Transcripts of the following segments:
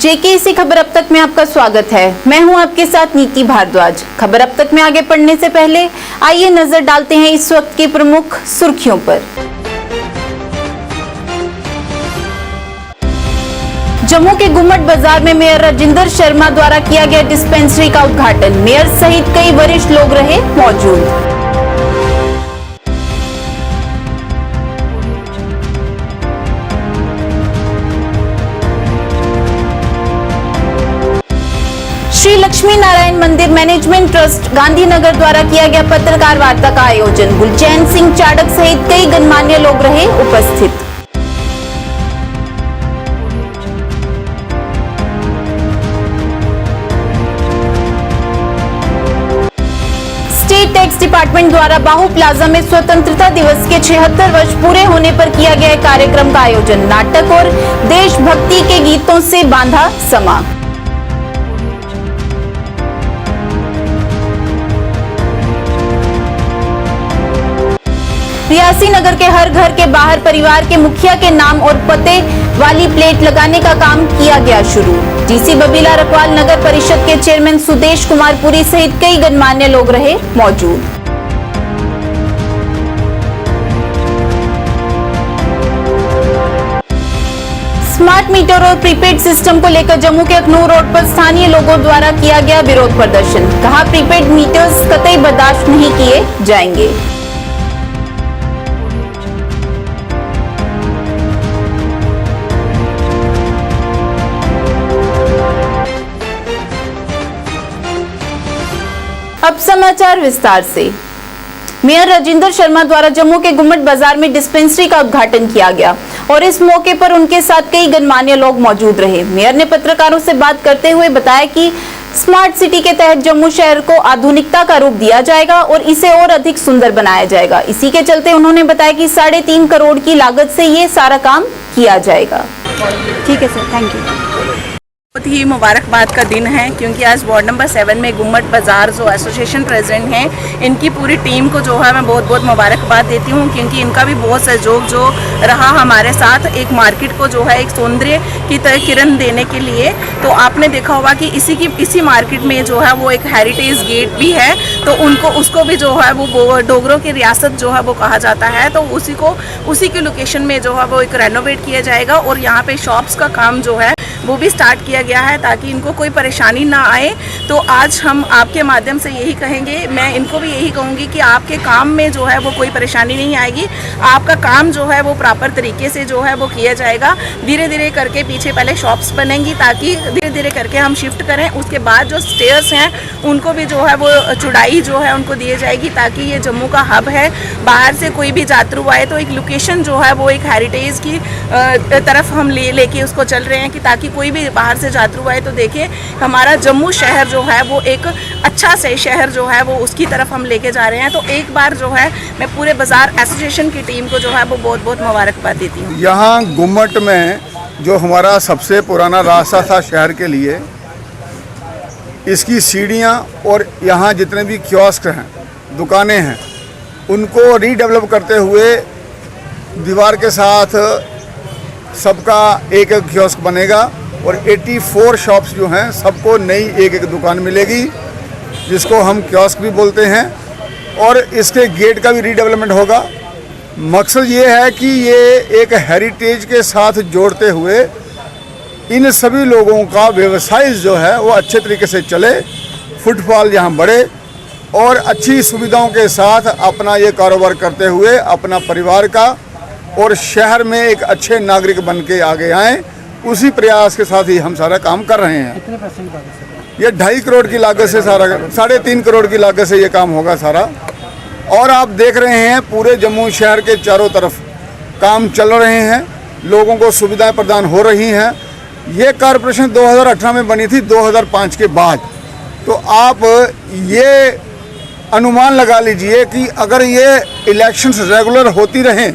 JKC खबर अब तक में आपका स्वागत है। मैं हूं आपके साथ नीति भारद्वाज। खबर अब तक में आगे पढ़ने से पहले आइए नजर डालते हैं इस वक्त की प्रमुख सुर्खियों पर। जम्मू के गुम्मट बाजार में मेयर राजिंदर शर्मा द्वारा किया गया डिस्पेंसरी का उद्घाटन। मेयर सहित कई वरिष्ठ लोग रहे मौजूद। श्री लक्ष्मी नारायण मंदिर मैनेजमेंट ट्रस्ट गांधीनगर द्वारा किया गया पत्रकार वार्ता का आयोजन। गुलचैन सिंह चाड़क सहित कई गणमान्य लोग रहे उपस्थित। स्टेट टैक्स डिपार्टमेंट द्वारा बाहू प्लाजा में स्वतंत्रता दिवस के 76 वर्ष पूरे होने पर किया गया कार्यक्रम का आयोजन। नाटक और देशभक्ति के गीतों से बांधा समा। रियासी नगर के हर घर के बाहर परिवार के मुखिया के नाम और पते वाली प्लेट लगाने का काम किया गया शुरू। डीसी बबीला रखवाल नगर परिषद के चेयरमैन सुदेश कुमार पुरी सहित कई गणमान्य लोग रहे मौजूद। स्मार्ट मीटर और प्रीपेड सिस्टम को लेकर जम्मू के अखनूर रोड पर स्थानीय लोगों द्वारा किया गया विरोध प्रदर्शन। कहा प्रीपेड मीटर्स कतई बर्दाश्त नहीं किए जाएंगे। अब समाचार विस्तार से। मेयर राजिंदर शर्मा द्वारा जम्मू के गुम्मट बाजार में डिस्पेंसरी का उद्घाटन किया गया और इस मौके पर उनके साथ कई गणमान्य लोग मौजूद रहे। मेयर ने पत्रकारों से बात करते हुए बताया कि स्मार्ट सिटी के तहत जम्मू शहर को आधुनिकता का रूप दिया जाएगा और इसे और अधिक सुंदर बनाया जाएगा। इसी के चलते उन्होंने बताया कि 3.5 करोड़ की लागत से ये सारा काम किया जाएगा। ठीक है सर, थैंक यू। बहुत ही मुबारकबाद का दिन है क्योंकि आज वार्ड नंबर 7 में गुम्मट बाजार जो एसोसिएशन प्रेसिडेंट हैं, इनकी पूरी टीम को जो है मैं बहुत बहुत मुबारकबाद देती हूँ क्योंकि इनका भी बहुत सहयोग जो रहा हमारे साथ एक मार्केट को जो है एक सौंदर्य की तरह किरण देने के लिए। तो आपने देखा होगा कि इसी मार्केट में जो है वो एक हेरिटेज गेट भी है, तो उसको भी जो है वो डोगरों की रियासत जो है वो कहा जाता है। तो उसी के लोकेशन में जो है वो एक रेनोवेट किया जाएगा और यहाँ पे शॉप्स का काम जो है वो भी स्टार्ट किया गया है ताकि इनको कोई परेशानी ना आए। तो आज हम आपके माध्यम से यही कहेंगे, मैं इनको भी यही कहूँगी कि आपके काम में जो है वो कोई परेशानी नहीं आएगी। आपका काम जो है वो प्रॉपर तरीके से जो है वो किया जाएगा। धीरे धीरे करके पीछे पहले शॉप्स बनेंगी ताकि धीरे धीरे करके हम शिफ्ट करें। उसके बाद जो स्टेयर्स हैं उनको भी जो है वो चौड़ाई जो है उनको दी जाएगी ताकि ये जम्मू का हब है। बाहर से कोई भी यात्रु आए तो एक लोकेशन जो है वो एक हेरिटेज की तरफ हम लेके उसको चल रहे हैं कि ताकि कोई भी बाहर से यात्रु आए तो देखें हमारा जम्मू शहर जो है वो एक अच्छा से शहर जो है वो उसकी तरफ हम लेके जा रहे हैं। तो एक बार जो है मैं पूरे बाजार एसोसिएशन की टीम को जो है वो बहुत बहुत मुबारकबाद देती हूँ। यहाँ गुम्मट में जो हमारा सबसे पुराना रास्ता था शहर के लिए, इसकी सीढ़ियाँ और यहाँ जितने भी कियोस्क हैं, दुकानें हैं, उनको रीडेवलप करते हुए दीवार के साथ सबका एक एक कियोस्क बनेगा और 84 शॉप्स जो हैं सबको नई एक एक दुकान मिलेगी जिसको हम कियोस्क भी बोलते हैं। और इसके गेट का भी रीडेवलपमेंट होगा। मकसद ये है कि ये एक हेरिटेज के साथ जोड़ते हुए इन सभी लोगों का व्यवसाय जो है वो अच्छे तरीके से चले, फुटफॉल यहाँ बढ़े और अच्छी सुविधाओं के साथ अपना ये कारोबार करते हुए अपना परिवार का और शहर में एक अच्छे नागरिक बन के आगे आएँ। उसी प्रयास के साथ ही हम सारा काम कर रहे हैं। कितने परसेंट लागत से? ये 2.5 करोड़ की लागत से सारा, 3.5 करोड़ की लागत से ये काम होगा सारा। और आप देख रहे हैं पूरे जम्मू शहर के चारों तरफ काम चल रहे हैं, लोगों को सुविधाएं प्रदान हो रही हैं। ये कॉरपोरेशन 2018 में बनी थी 2005 के बाद। तो आप ये अनुमान लगा लीजिए कि अगर ये इलेक्शंस रेगुलर होती रहें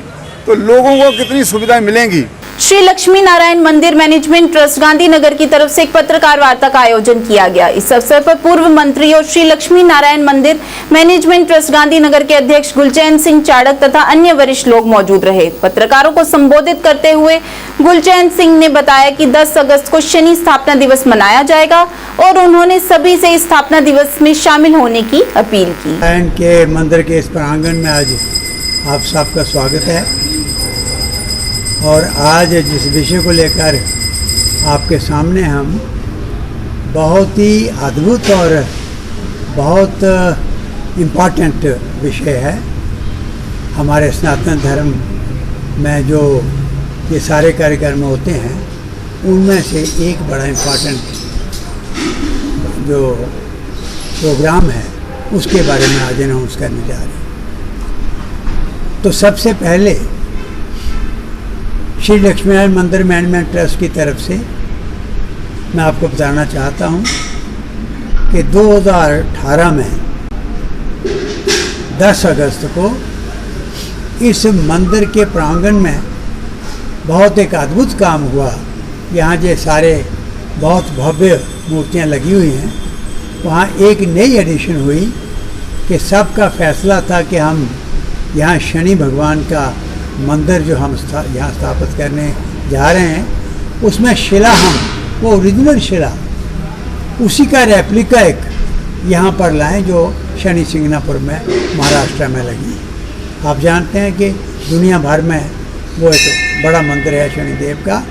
तो लोगों को कितनी सुविधाएं मिलेंगी। श्री लक्ष्मी नारायण मंदिर मैनेजमेंट ट्रस्ट गांधीनगर की तरफ से एक पत्रकार वार्ता का आयोजन किया गया। इस अवसर पर पूर्व मंत्री और श्री लक्ष्मी नारायण मंदिर मैनेजमेंट ट्रस्ट गांधीनगर के अध्यक्ष गुलचैन सिंह चाड़क तथा अन्य वरिष्ठ लोग मौजूद रहे। पत्रकारों को संबोधित करते हुए गुलचैन सिंह ने बताया कि 10 अगस्त को शनि स्थापना दिवस मनाया जाएगा और उन्होंने सभी से इस स्थापना दिवस में शामिल होने की अपील की। नारायण के मंदिर के इस प्रांगण में आज आप सबका स्वागत है और आज जिस विषय को लेकर आपके सामने हम बहुत ही अद्भुत और बहुत इम्पॉर्टेंट विषय है। हमारे सनातन धर्म में जो ये सारे कार्यक्रम होते हैं उनमें से एक बड़ा इम्पॉर्टेंट जो प्रोग्राम है उसके बारे में आज अनाउंस करने जा रहे हैं। तो सबसे पहले श्री लक्ष्मी नारायण मंदिर मैनेजमेंट ट्रस्ट की तरफ से मैं आपको बताना चाहता हूँ कि 2018 में 10 अगस्त को इस मंदिर के प्रांगण में बहुत एक अद्भुत काम हुआ। यहाँ जो सारे बहुत भव्य मूर्तियाँ लगी हुई हैं, वहाँ एक नई एडिशन हुई कि सबका फैसला था कि हम यहाँ शनि भगवान का मंदिर जो हम यहाँ स्थापित करने जा रहे हैं उसमें शिला हम वो ओरिजिनल शिला उसी का रेप्लिका एक यहाँ पर लाएं जो शनि सिंगनापुर में महाराष्ट्र में लगी है। आप जानते हैं कि दुनिया भर में वो एक बड़ा मंदिर है शनिदेव का।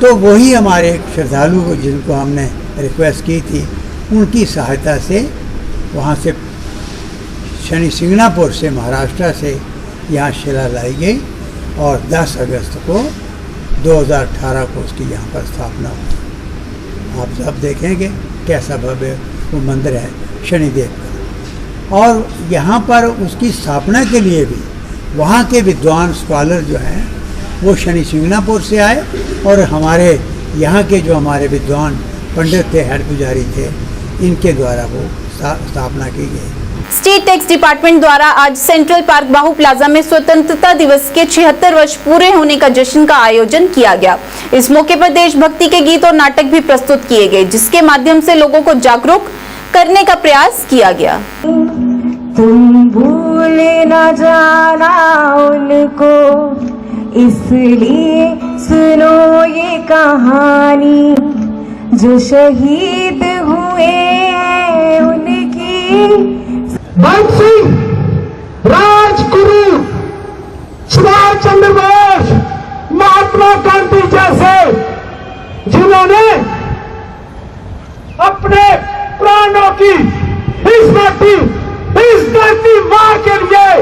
तो वही हमारे श्रद्धालु को जिनको हमने रिक्वेस्ट की थी उनकी सहायता से वहाँ से शनि सिंगनापुर से महाराष्ट्र से यहाँ शिला लाई गई और 10 अगस्त को 2018 को उसकी यहाँ पर स्थापना हुई। आप सब देखेंगे कैसा भव्य वो मंदिर है शनिदेव का। और यहाँ पर उसकी स्थापना के लिए भी वहाँ के विद्वान स्कॉलर जो हैं वो शनि सिंगनापुर से आए और हमारे यहाँ के जो हमारे विद्वान पंडित थे, हेड पुजारी थे, इनके द्वारा वो स्थापना की गई। स्टेट टैक्स डिपार्टमेंट द्वारा आज सेंट्रल पार्क बाहू प्लाजा में स्वतंत्रता दिवस के 76 वर्ष पूरे होने का जश्न का आयोजन किया गया। इस मौके पर देशभक्ति के गीत और नाटक भी प्रस्तुत किए गए, जिसके माध्यम से लोगों को जागरूक करने का प्रयास किया गया। तुम भूल न जाना उनको, इसलिए सुनो ये कहानी, जो शहीद हुए हैं उनकी। भगत सिंह, राजगुरु, सुभाष चंद्र बोस, महात्मा गांधी जैसे जिन्होंने अपने प्राणों की इस धरती मां के लिए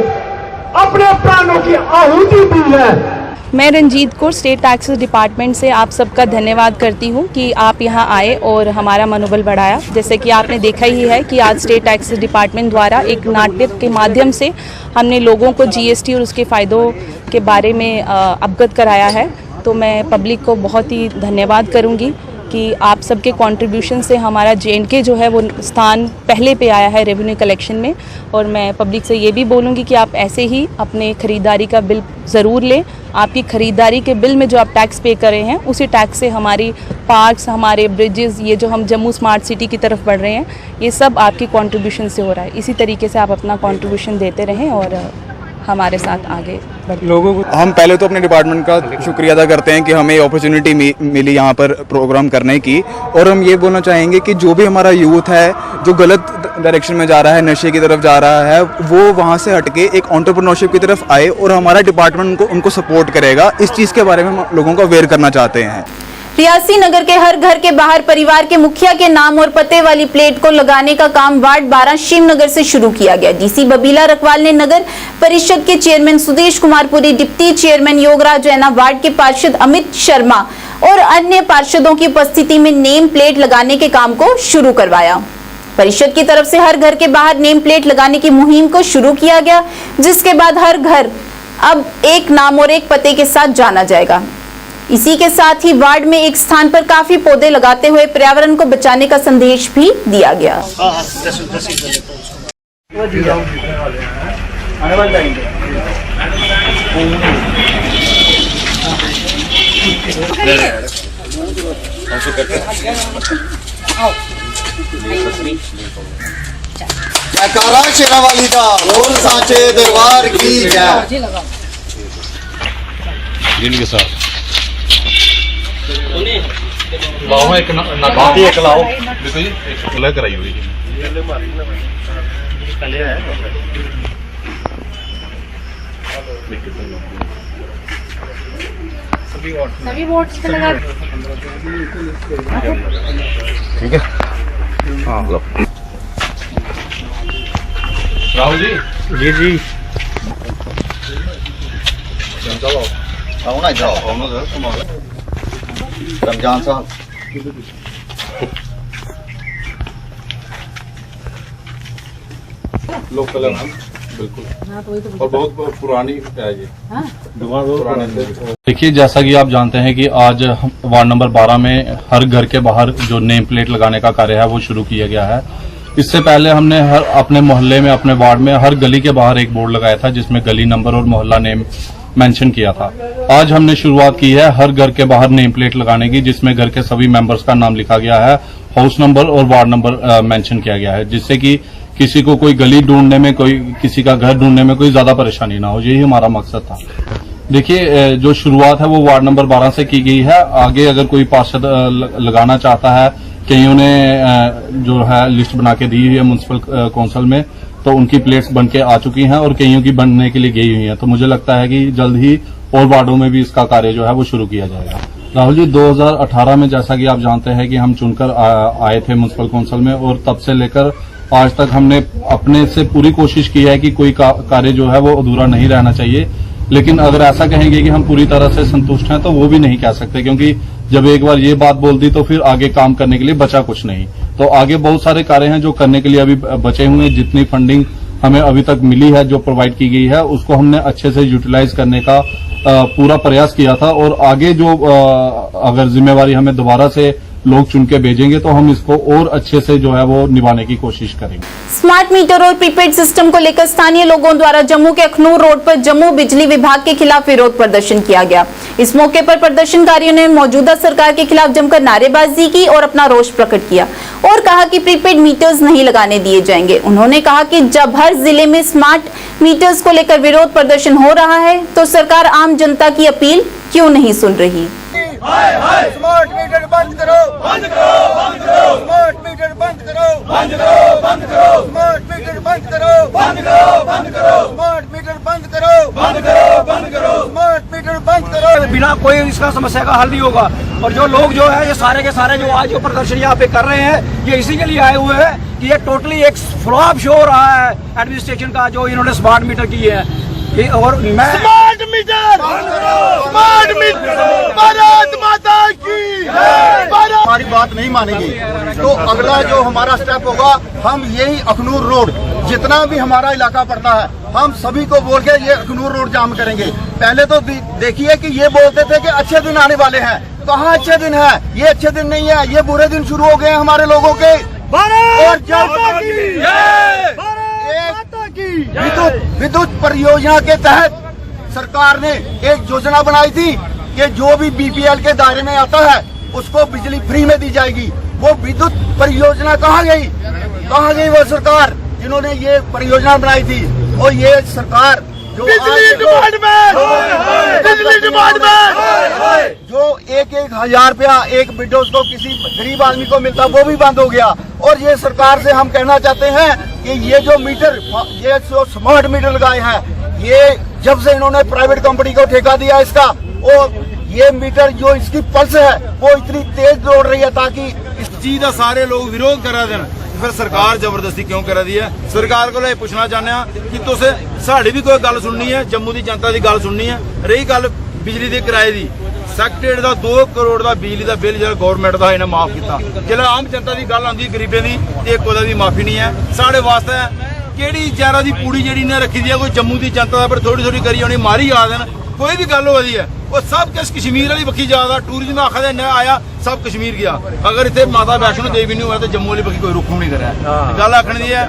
अपने प्राणों की आहुति दी है। मैं Ranjit Kaur state taxes department से आप सबका धन्यवाद करती हूं कि आप यहां आए और हमारा मनोबल बढ़ाया। जैसे कि आपने देखा ही है कि आज स्टेट टैक्सेस डिपार्टमेंट द्वारा एक नाटक के माध्यम से हमने लोगों को जीएसटी और उसके फ़ायदों के बारे में अवगत कराया है। तो मैं पब्लिक को बहुत ही धन्यवाद करूंगी कि आप सबके कंट्रीब्यूशन से हमारा J&K जो है वो स्थान पहले पे आया है रेवेन्यू कलेक्शन में। और मैं पब्लिक से ये भी बोलूँगी कि आप ऐसे ही अपने ख़रीदारी का बिल ज़रूर लें। आपकी ख़रीदारी के बिल में जो आप टैक्स पे कर रहे हैं उसी टैक्स से हमारी पार्क्स, हमारे ब्रिजेस, ये जो हम जम्मू स्मार्ट सिटी की तरफ बढ़ रहे हैं, ये सब आपकी कंट्रीब्यूशन से हो रहा है। इसी तरीके से आप अपना कंट्रीब्यूशन देते रहें और हमारे साथ आगे लोगों को। हम पहले तो अपने डिपार्टमेंट का शुक्रिया अदा करते हैं कि हमें अपॉर्चुनिटी मिली यहाँ पर प्रोग्राम करने की। और हम ये बोलना चाहेंगे कि जो भी हमारा यूथ है जो गलत डायरेक्शन में जा रहा है, नशे की तरफ जा रहा है, वो वहाँ से हटके एक एंटरप्रेन्योरशिप की तरफ आए और हमारा डिपार्टमेंट उनको सपोर्ट करेगा। इस चीज़ के बारे में हम लोगों को अवेयर करना चाहते हैं। रियासी नगर के हर घर के बाहर परिवार के मुखिया के नाम और पते वाली प्लेट को लगाने का काम वार्ड 12 शिवनगर से शुरू किया गया। डीसी बबीला रखवाल ने नगर परिषद के chairman Sudesh Kumar Puri, deputy chairman Yograj Raina, ward के पार्षद अमित शर्मा और अन्य पार्षदों की उपस्थिति में नेम प्लेट लगाने के काम को शुरू करवाया। परिषद की तरफ से हर घर के बाहर नेम प्लेट लगाने की मुहिम को शुरू किया गया, जिसके बाद हर घर अब एक नाम और एक पते के साथ जाना जाएगा। इसी के साथ ही वार्ड में एक स्थान पर काफी पौधे लगाते हुए पर्यावरण को बचाने का संदेश भी दिया गया। जयकारा शेरावाली दा बोल सांचे दरबार की जय। जिनके साथ लाओ एक बाकी एक लाओ देखो जी एक कलर कराई हुई सभी वोट्स पे लगा ठीक है। हाँ लो राहुल जी जी आओ ना जाओ रमजान साहब लोकल है मैम बिल्कुल और बहुत पुरानी है ये पुराने से। देखिए जैसा कि आप जानते हैं कि आज वार्ड नंबर 12 में हर घर के बाहर जो नेम प्लेट लगाने का कार्य है वो शुरू किया गया है। इससे पहले हमने हर अपने मोहल्ले में अपने वार्ड में हर गली के बाहर एक बोर्ड लगाया था जिसमें गली नंबर और मोहल्ला नेम मेंशन किया था। आज हमने शुरुआत की है हर घर के बाहर नेम प्लेट लगाने की जिसमें घर के सभी मेंबर्स का नाम लिखा गया है, हाउस नंबर और वार्ड नंबर मेंशन किया गया है, जिससे कि किसी को कोई गली ढूंढने में कोई किसी का घर ढूंढने में कोई ज्यादा परेशानी ना हो। यही हमारा मकसद था। देखिए जो शुरुआत है वो वार्ड नंबर 12 से की गई है। आगे अगर कोई पार्षद लगाना चाहता है, कईयों ने जो है लिस्ट बना के दी हुई है म्युनिसिपल काउंसिल में, तो उनकी प्लेट्स बन के आ चुकी हैं और कईयों की बनने के लिए गई हुई हैं। तो मुझे लगता है कि जल्द ही और वार्डों में भी इसका कार्य जो है वो शुरू किया जाएगा। राहुल जी 2018 में जैसा कि आप जानते हैं कि हम चुनकर आए थे म्युनिसिपल काउंसिल में और तब से लेकर आज तक हमने अपने से पूरी कोशिश की है कि कोई कार्य जो है वो अधूरा नहीं रहना चाहिए। लेकिन अगर ऐसा कहेंगे कि हम पूरी तरह से संतुष्ट हैं तो वो भी नहीं कह सकते, क्योंकि जब एक बार ये बात बोल दी तो फिर आगे काम करने के लिए बचा कुछ नहीं। तो आगे बहुत सारे कार्य हैं जो करने के लिए अभी बचे हुए हैं। जितनी फंडिंग हमें अभी तक मिली है, जो प्रोवाइड की गई है, उसको हमने अच्छे से यूटिलाइज करने का पूरा प्रयास किया था। और आगे जो अगर जिम्मेवारी हमें दोबारा से लोग चुन के भेजेंगे तो हम इसको और अच्छे से जो है वो निभाने की कोशिश करेंगे। स्मार्ट मीटर और प्रीपेड सिस्टम को लेकर स्थानीय लोगों द्वारा जम्मू के अखनूर रोड पर जम्मू बिजली विभाग के खिलाफ विरोध प्रदर्शन किया गया। इस मौके पर प्रदर्शनकारियों ने मौजूदा सरकार के खिलाफ जमकर नारेबाजी की और अपना रोष प्रकट किया और कहा कि प्रीपेड मीटर्स नहीं लगाने दिए जाएंगे। उन्होंने कहा कि जब हर जिले में स्मार्ट मीटर्स को लेकर विरोध प्रदर्शन हो रहा है तो सरकार आम जनता की अपील क्यों नहीं सुन रही। स्मार्ट मीटर बंद करो, बंद करो, बंद करो, स्मार्ट मीटर बंद करो, बंद करो, बंद करो, स्मार्ट मीटर बंद करो, बंद करो, बंद करो, स्मार्ट मीटर बंद करो, बंद करो, बंद करो, स्मार्ट मीटर बंद करो। बिना कोई इसका समस्या का हल नहीं होगा। और जो लोग जो है ये सारे के सारे जो आज जो प्रदर्शन यहाँ पे कर रहे हैं ये इसी के लिए आए हुए हैं कि ये टोटली एक फ्लॉप शो हो रहा है एडमिनिस्ट्रेशन का जो इन्होंने स्मार्ट मीटर की है। और मैं smart meter, smart meter, Bharat माता की हमारी बात नहीं मानेंगे तो अगला जो हमारा स्टेप होगा, हम यही अखनूर रोड जितना भी हमारा इलाका पड़ता है हम सभी को बोल के ये अखनूर रोड जाम करेंगे। पहले तो देखिए कि ये बोलते थे कि अच्छे दिन आने वाले हैं, कहाँ अच्छे दिन है? ये अच्छे दिन नहीं है, ये बुरे दिन शुरू हो गए हैं हमारे लोगों के। और विद्युत परियोजना के तहत सरकार ने एक योजना बनाई थी कि जो भी बीपीएल के दायरे में आता है उसको बिजली फ्री में दी जाएगी। वो विद्युत परियोजना कहाँ गई वो सरकार जिन्होंने ये परियोजना बनाई थी? और ये सरकार जो बिजली डिपार्टमेंट जो 1,000 रुपया एक विडोज को किसी गरीब आदमी को मिलता वो भी बंद हो गया। और ये सरकार से हम कहना चाहते हैं कि ये जो मीटर, ये जो स्मार्ट मीटर लगाए हैं, ये जब से इन्होंने प्राइवेट कंपनी को ठेका दिया इसका, और ये मीटर जो इसकी पल्स है वो इतनी तेज दौड़ रही है ताकि इस चीज का सारे लोग विरोध करा देना, फिर सरकार जबरदस्ती क्यों करा दी है? सरकार को पूछना चाहते हैं कि तुसे साड़ी भी कोई गल सुननी है, जम्मू की जनता की गल सुननी है। रही गल बिजली के किराए की, सैक्रेटरी का 2 करोड़ का बिजली का बिल जो गौरमेंट का इन्हें माफ किया। जो आम जनता की गल आती गरीबे की तो एक भी माफी नहीं है। साढ़े वास्ते केड़ी जहरा की पूड़ी जी ने रखी दी है कोई जम्मू की जनता पर थोड़ी थोड़ी करी होनी मारी आ देन, कोई भी गल हो रही है वो सब किस कश्मीर वाली बखी जाता। टूरिज्म आखा न आया सब कश्मीर गया। अगर इतने माता वैष्णो देवी नहीं हुआ तो जम्मू वाली बखी कोई रुख नहीं करे। गल आखने की है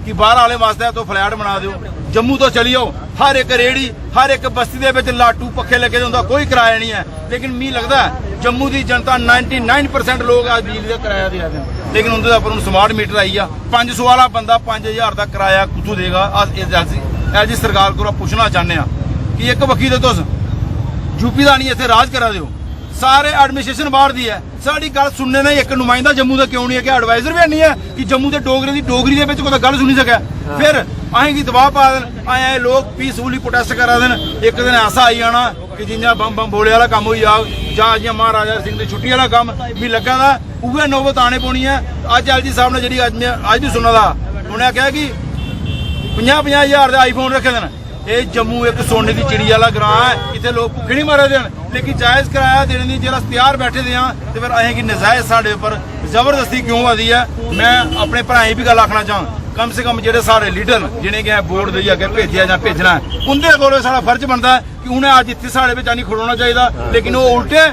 कि बाहर आने वास्ते तो फ्लैट बना दो, जम्मू तो चली जाओ हर एक रेहड़ी हर एक बस्ती दे विच लाटू पक्खे लगे उनका कोई किराया नहीं है। लेकिन मी लगता है जम्मू की जनता 99% लोग आज बिजली का किराया दे रहे हैं। लेकिन उनके उपर स्मार्ट मीटर आई आ 500 वाला बंदा 5000 का किराया कुत्थों देगा। अस एल जी सरकार को पूछना चाहते हैं कि एक बखी तो तुस यूपी का नहीं इतने राज करा दो, सारे एडमिनिस्ट्रेशन बाहर दी है। साड़ी गल सुनने ने एक नुमाइंदा जम्मू का क्यों नहीं है कि एडवाइजर भी नहीं है कि जम्मू के डोगरे की डोगरी के कोई गल सुनी सके। फिर अं की दबाव पा देन आए लोग पीसफुली प्रोटेस्ट करा देन। एक दिन ऐसा आई जाना कि जियां बम बम बोले वाला काम हो जाए जियां महाराजा सिंह की छुट्टी वाला काम भी लगा था उहे नौबत आने पौनी है। अज एल जी साहब ने जी अज भी सुना था उन्हें कहा कि 50,000 के आईफोन रखे देन। ये जम्मू एक सोने की चिड़ी वाला ग्रां है, इतने लोग भुखे नहीं मारे देन। लेकिन जायज़ किराया देने की जरा तैयार बैठे दे तो फिर अं की नजायज़ साढ़े उपर जबरदस्ती क्यों आती है। मैं अपने भराएं भी गल आखना चाह कम से कम जो सारे लीडर जिन्हें कि बोर्ड दे अगर भेजा या भेजना है उनके को सारा फर्ज बनता है कि उन्हें अज इतने साढ़े बच्चा नहीं खड़ोना चाहिए। लेकिन वो उल्टे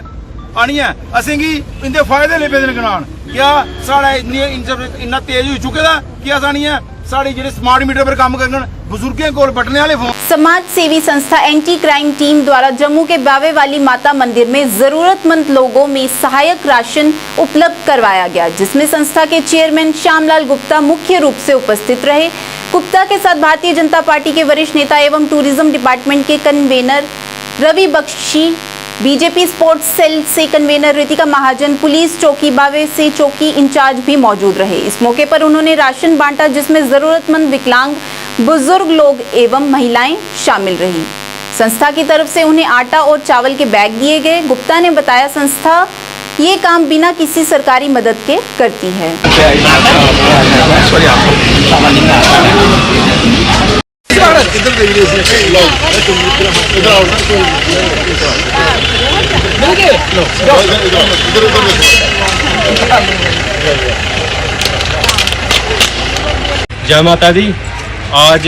आनी है असें गी इनके फायदे ले पे गिनान क्या साढ़ा इन्ना तेज हो चुके दा कि ऐसा नहीं है। साड़ी जो स्मार्ट मीटर पर काम करन बुजुर्गों को बटने वाले फोन। समाज सेवी संस्था एंटी क्राइम टीम द्वारा जम्मू के बावे वाली माता मंदिर में जरूरतमंद लोगों में सहायक राशन उपलब्ध करवाया गया, जिसमें संस्था के चेयरमैन श्यामलाल गुप्ता मुख्य रूप से उपस्थित रहे। गुप्ता के साथ भारतीय जनता पार्टी के वरिष्ठ नेता एवं टूरिज्म डिपार्टमेंट के convener Ravi Bakshi, BJP sports cell से कन्वेनर रितिका महाजन, पुलिस चौकी बावे से चौकी इंचार्ज भी मौजूद रहे। इस मौके पर उन्होंने राशन बांटा, जिसमें जरूरतमंद विकलांग, बुजुर्ग लोग एवं महिलाएं शामिल रही। संस्था की तरफ से उन्हें आटा और चावल के बैग दिए गए। गुप्ता ने बताया संस्था ये काम बिना किसी सरकारी मदद के करती है। जय माता दी। आज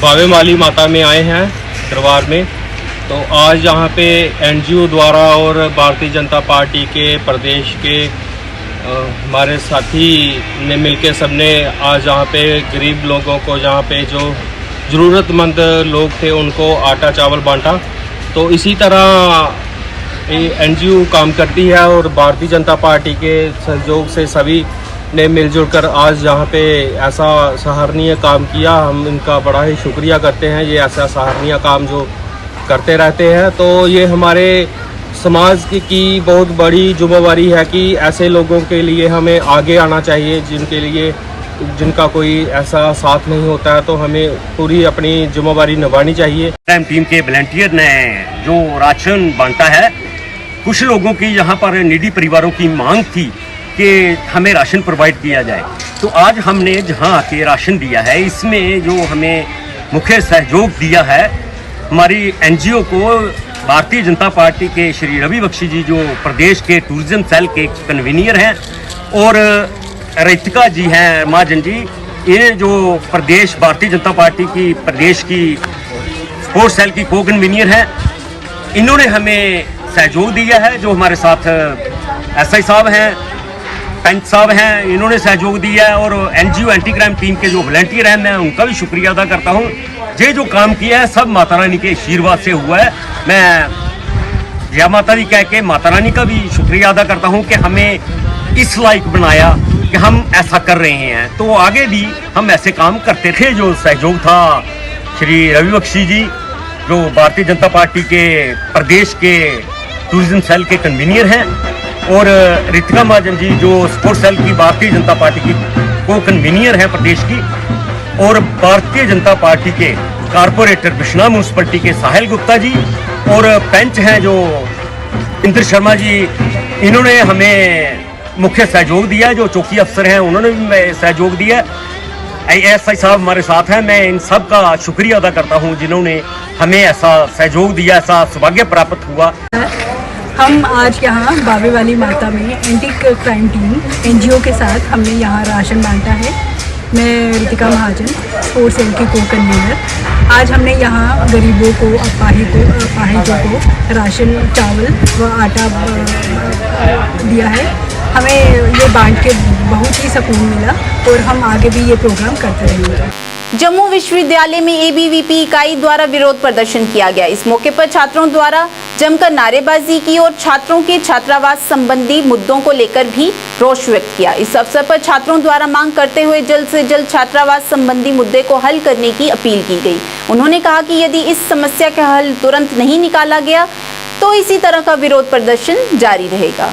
बावे माली माता में आए हैं दरबार में। तो आज यहाँ पे एनजीओ द्वारा और भारतीय जनता पार्टी के प्रदेश के हमारे साथी ने मिलके सबने आज यहाँ पे गरीब लोगों को जहाँ पे जो ज़रूरतमंद लोग थे उनको आटा चावल बांटा। तो इसी तरह एनजीओ काम करती है और भारतीय जनता पार्टी के सहयोग से सभी ने मिलजुल कर आज यहाँ पे ऐसा सराहनीय काम किया। हम इनका बड़ा ही शुक्रिया करते हैं, ये ऐसा सराहनीय काम जो करते रहते हैं। तो ये हमारे समाज की बहुत बड़ी जिम्मेवारी है कि ऐसे लोगों के लिए हमें आगे आना चाहिए जिनका कोई ऐसा साथ नहीं होता है। तो हमें पूरी अपनी जिम्मेवारी निभानी चाहिए। टीम के वॉलंटियर ने जो राशन बांटा है, कुछ लोगों की यहाँ पर निडी परिवारों की मांग थी कि हमें राशन प्रोवाइड किया जाए। तो आज हमने जहाँ आके राशन दिया है, इसमें जो हमें मुख्य सहयोग दिया है हमारी एनजीओ को भारतीय जनता पार्टी के श्री रवि बख्शी जी जो प्रदेश के टूरिज्म सेल के कन्वीनियर हैं, और रितिका जी हैं महाजन जी, ये जो प्रदेश भारतीय जनता पार्टी की प्रदेश की स्पोर्ट्स सेल की को कन्वीनियर हैं। इन्होंने हमें सहयोग दिया है। जो हमारे साथ एसआई साहब हैं, पंच साहब हैं, इन्होंने सहयोग दिया है। और एनजीओ एंटी क्राइम टीम के जो वॉलंटियर हैं, मैं उनका भी शुक्रिया अदा करता हूँ। ये जो काम किया है सब माता रानी के आशीर्वाद से हुआ है। मैं जय माता दी कह के माता रानी का भी शुक्रिया अदा करता हूँ कि हमें इस लायक बनाया कि हम ऐसा कर रहे हैं। तो आगे भी हम ऐसे काम करते थे। जो सहयोग था श्री रवि बख्शी जी जो भारतीय जनता पार्टी के प्रदेश के टूरिज्म सेल के कन्वीनियर हैं, और रितिका महाजन जी जो स्पोर्ट्स सेल की भारतीय जनता पार्टी की को कन्वीनियर हैं प्रदेश की, और भारतीय जनता पार्टी के कारपोरेटर बिश्नाह म्यूनसिपलिटी के साहिल गुप्ता जी, और पंच हैं जो इंद्र शर्मा जी, इन्होंने हमें मुख्य सहयोग दिया है। जो चौकी अफसर हैं उन्होंने भी सहयोग दिया है। एएसआई साहब हमारे साथ हैं। मैं इन सब का शुक्रिया अदा करता हूं जिन्होंने हमें ऐसा सहयोग दिया, ऐसा सौभाग्य प्राप्त हुआ। हम आज यहाँ बावे वाली माता में एंटी क्राइम टीम एनजीओ के साथ हमने यहाँ राशन बांटा है। मैं रितिका महाजन, स्पोर्ट्स सेल की को कन्वीनर। आज हमने यहाँ गरीबों को, अपाहिजों को राशन, चावल व आटा दिया है। हमें ये बांट के बहुत ही सुकून मिला और हम आगे भी ये प्रोग्राम करते रहेंगे। जम्मू विश्वविद्यालय में एबीवीपी इकाई द्वारा विरोध प्रदर्शन किया गया। इस मौके पर छात्रों द्वारा जमकर नारेबाजी की और छात्रों के छात्रावास संबंधी मुद्दों को लेकर भी रोष व्यक्त किया। इस अवसर पर छात्रों द्वारा मांग करते हुए जल्द से जल्द छात्रावास संबंधी मुद्दे को हल करने की अपील की गई। उन्होंने कहा कि यदि इस समस्या का हल तुरंत नहीं निकाला गया तो इसी तरह का विरोध प्रदर्शन जारी रहेगा।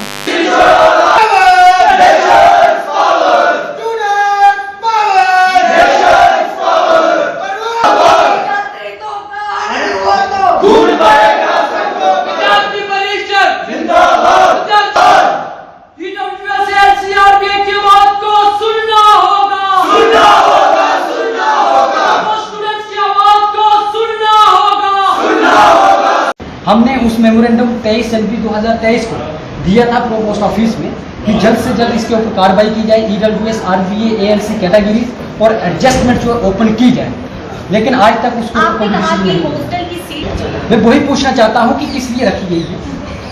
हमने उस मेमोरेंडम 23 जनवरी 2023 को दिया था पोस्ट ऑफिस में कि जल्द से जल्द इसके ऊपर कार्रवाई की जाए, ईडब्ल्यूएस, आरबीए, एएलसी कैटेगरीज और एडजस्टमेंट जो ओपन की जाए, लेकिन आज तक उसको कोई डिसीजन नहीं। मैं वही पूछना चाहता हूँ कि किस लिए रखी गई है।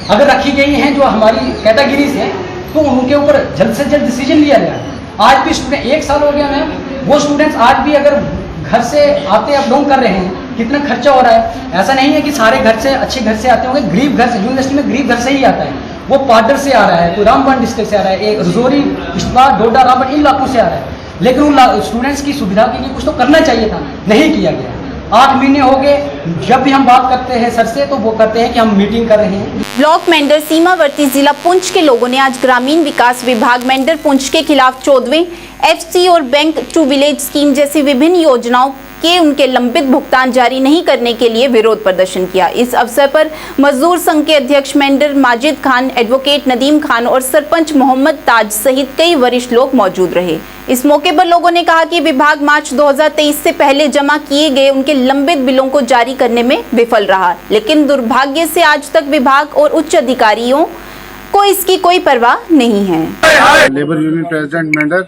अगर रखी गई हैं जो हमारी कैटेगरीज हैं तो उनके ऊपर जल्द से जल्द डिसीजन लिया जाए। आज भी स्टूडेंट 1 साल हो गया मैम, वो स्टूडेंट्स आज भी अगर घर से आते अप डाउन कर रहे हैं, कितना खर्चा हो रहा है। ऐसा नहीं है कि सारे घर से अच्छे घर से आते होंगे, गरीब घर से, यूनिवर्सिटी में गरीब घर से ही आता है, वो पाडर से आ रहा है, कोई रामबन डिस्ट्रिक्ट से आ रहा है, एक रजौरी, इस्लामाबाद, डोडा, रामबन, इन इलाकों से आ रहा है। लेकिन उन स्टूडेंट्स की सुविधा के लिए कुछ तो करना चाहिए था, नहीं किया गया। 8 महीने हो गए, जब भी हम बात करते हैं सर से तो वो कहते हैं कि हम मीटिंग कर रहे हैं। ब्लॉक मेंढर सीमावर्ती जिला पुंछ के लोगों ने आज ग्रामीण विकास विभाग मेंढर पुंछ के खिलाफ 14वें एफसी और बैंक टू विलेज स्कीम जैसी विभिन्न योजनाओं के उनके लंबित भुगतान जारी नहीं करने के लिए विरोध प्रदर्शन किया। इस अवसर पर मजदूर संघ के अध्यक्ष मेंढर माजिद खान, एडवोकेट नदीम खान और सरपंच मोहम्मद ताज सहित कई वरिष्ठ लोग मौजूद रहे। इस मौके पर लोगों ने कहा कि विभाग मार्च 2023 से पहले जमा किए गए उनके लंबित बिलों को जारी करने में विफल रहा, लेकिन दुर्भाग्य से आज तक विभाग और उच्च अधिकारियों को इसकी कोई परवाह नहीं है। लेबर यूनियन प्रेसिडेंट मेंढर,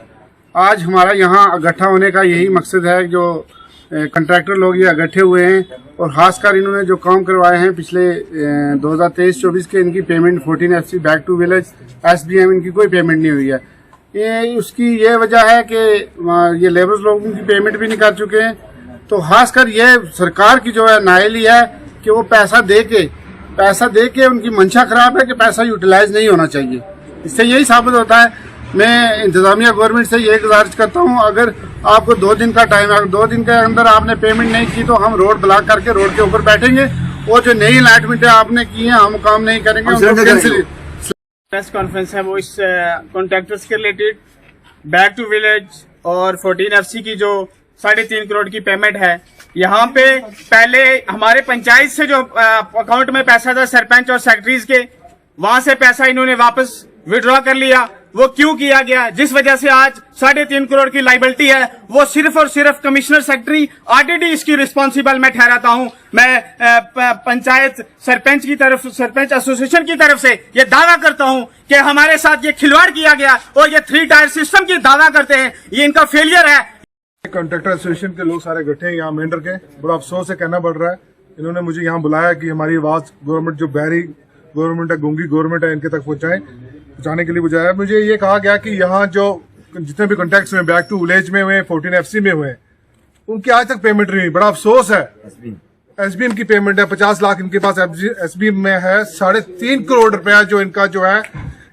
आज हमारा यहाँ इकट्ठा होने का यही मकसद है। जो कंट्रैक्टर लोग ये इकट्ठे हुए हैं और खासकर इन्होंने जो काम करवाए हैं पिछले 2023-24 के, इनकी payment 14 FC back to village SBM इनकी कोई पेमेंट नहीं हुई है। उसकी ये वजह है कि ये लेबर लोग उनकी पेमेंट भी नहीं कर चुके हैं। तो खासकर ये सरकार की जो है नाअहली है कि वो पैसा दे के उनकी मंशा खराब है कि पैसा यूटिलाइज नहीं होना चाहिए। इससे यही साबित होता है। मैं इंतजामिया गवर्नमेंट से ये गुजारिश करता हूँ, अगर आपको 2 दिन का टाइम है, 2 दिन के अंदर आपने पेमेंट नहीं की तो हम रोड ब्लॉक करके रोड के ऊपर बैठेंगे और जो नई अलॉटमेंट आपने की है हम काम नहीं करेंगे। प्रेस कॉन्फ्रेंस है वो इस कॉन्ट्रैक्टर्स के रिलेटेड बैक टू विलेज और 14 FC की जो 3.5 करोड़ की पेमेंट है। यहाँ पे पहले हमारे पंचायत से जो अकाउंट में पैसा था सरपंच और सेक्रेटरीज के, वहां से पैसा इन्होंने वापस विड्रॉ कर लिया। वो क्यों किया गया? जिस वजह से आज 3.5 करोड़ की लाइबिलिटी है, वो सिर्फ और सिर्फ कमिश्नर सेक्रेटरी RTD इसकी रिस्पॉन्सिबल मैं ठहराता हूं। मैं पंचायत सरपंच की तरफ, सरपंच एसोसिएशन की तरफ से ये दावा करता हूं कि हमारे साथ ये खिलवाड़ किया गया और ये 3 टायर सिस्टम की दावा करते हैं, ये इनका फेलियर है। कॉन्ट्रैक्टर एसोसिएशन के लोग सारे इकट्ठे हैं यहाँ मेंढर के, बड़ा अफसोस से कहना पड़ रहा है। इन्होंने मुझे यहाँ बुलाया कि हमारी आवाज गवर्नमेंट जो बहरी गवर्नमेंट है, गूंगी गवर्नमेंट है, इनके तक पहुंचाने के लिए बुझाया। मुझे ये कहा गया कि यहाँ जो जितने भी कॉन्ट्रैक्ट्स हुए, बैक टू विलेज में हुए, 14 FC में हुए, उनकी आज तक पेमेंट नहीं हुई। बड़ा अफसोस है। SBM की पेमेंट है 50 लाख इनके पास SBM में है, 3.5 करोड़ रुपया जो इनका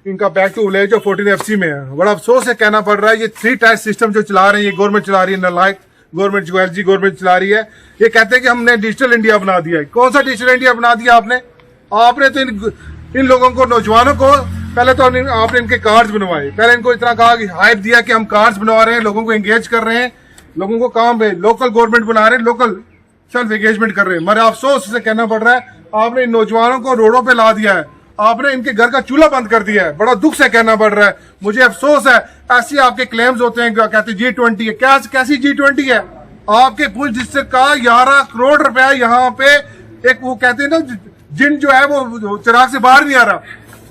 इनका बैक टू विलेज और 14 FC में है। बड़ा अफसोस है कहना पड़ रहा है। ये 3 टायर सिस्टम जो चला रहे हैं, ये गवर्नमेंट चला रही है, नालायक गवर्नमेंट जो LG गवर्नमेंट चला रही है। ये कहते हैं कि हमने डिजिटल इंडिया बना दिया है। कौन सा डिजिटल इंडिया बना दिया आपने तो इन लोगों को, नौजवानों को, पहले तो आपने इनके कार्ड्स बनवाए। पहले इनको इतना कहा कि हाइप दिया कि हम कार्ड्स बनवा रहे हैं, लोगों को एंगेज कर रहे हैं, लोगों को काम पे लोकल गवर्नमेंट बना रहे हैं, लोकल सेल्फ एंगेजमेंट कर रहे हैं। मेरा अफसोस से कहना पड़ रहा है, आपने इन नौजवानों को रोडों पे ला दिया है, आपने इनके घर का चूल्हा बंद कर दिया है। बड़ा दुख से कहना पड़ रहा है, मुझे अफसोस है। ऐसे आपके क्लेम्स होते हैं, कहते हैं G20 है। कैसी G20 है? आपके पुंछ डिस्ट्रिक्ट का 11 करोड़ रुपया यहाँ पे एक वो कहते हैं ना, जिन जो है वो चिराग से बाहर नहीं आ रहा।